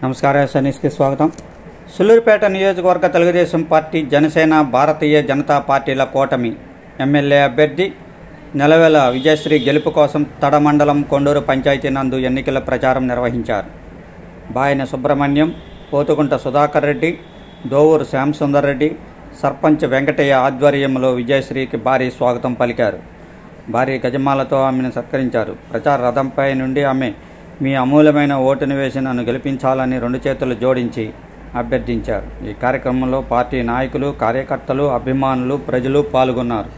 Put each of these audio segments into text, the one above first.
నమస్కారం. సనీస్కి స్వాగతం. సులూరుపేట నియోజకవర్గ తెలుగుదేశం పార్టీ, జనసేన, భారతీయ జనతా పార్టీల కూటమి ఎమ్మెల్యే అభ్యర్థి నెలవేల విజయశ్రీ గెలుపు కోసం తడమండలం కొండూరు పంచాయతీ నందు ఎన్నికల ప్రచారం నిర్వహించారు. బాయన సుబ్రహ్మణ్యం, పోతుగుంట సుధాకర్ రెడ్డి, దోవూరు శ్యామసుందర్ రెడ్డి, సర్పంచ్ వెంకటయ్య ఆధ్వర్యంలో విజయశ్రీకి భారీ స్వాగతం పలికారు. భారీ గజమాలతో ఆమెను సత్కరించారు. ప్రచార రథంపై నుండి ఆమె మీ అమూల్యమైన ఓటును వేసి నన్ను గెలిపించాలని రెండు చేతులు జోడించి అభ్యర్థించారు. ఈ కార్యక్రమంలో పార్టీ నాయకులు, కార్యకర్తలు, అభిమానులు, ప్రజలు పాల్గొన్నారు.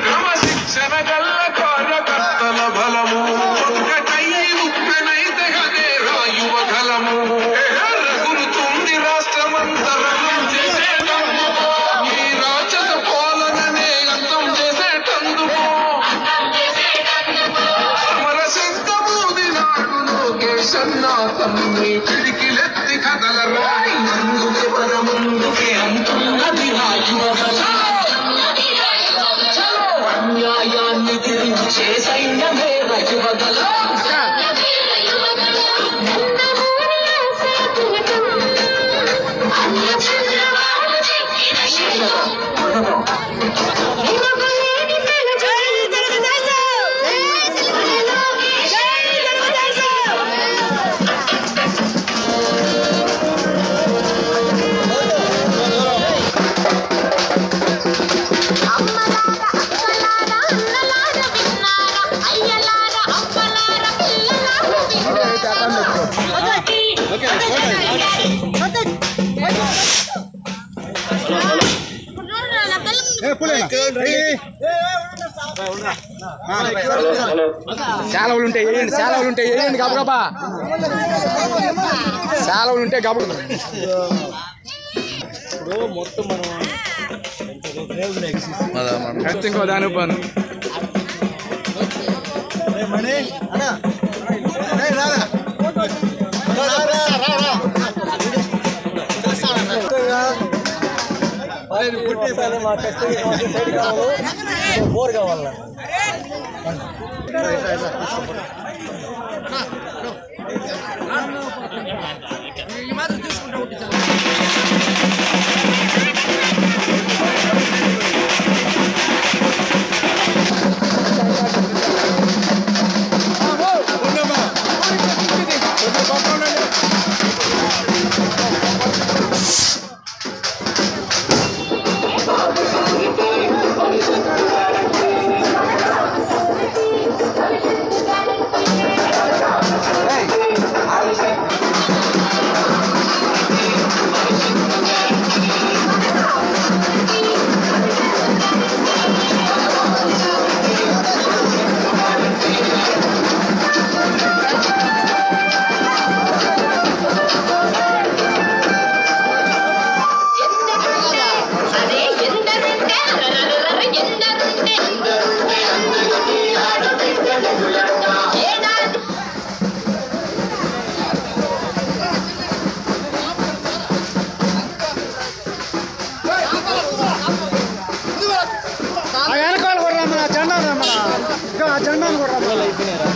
క్రమశిక్షణ గల్ల కార్యకర్తల బలము ఒక్కటైతే అదే రాయువ గలము గురుతుంది రాష్ట్రమంతరం చేసేటందుకో ఈ రాక్షస పాలననే అంతం చేసేటందుకో సమరసిద్ధమూది నాడు లోకేశన్న తమ్మి పిడికిలెత్తి కదలరాయి ముందుకే మన ముందుకే అంటున్నది రాయువ గలం. అన్యాయాన్ని తిరిగి సైన్యమే రజువగల శాలవులు ఉంటే వేయండి, శాలవులు ఉంటే వేయండి, గబగబా శాలవులు ఉంటే గబ మొత్తం మనం ఇంకో దాని పను బోర్ కావాలా ఈ మాత్రం చూసుకుంటా జెండాను కూడా అయిపోయినారా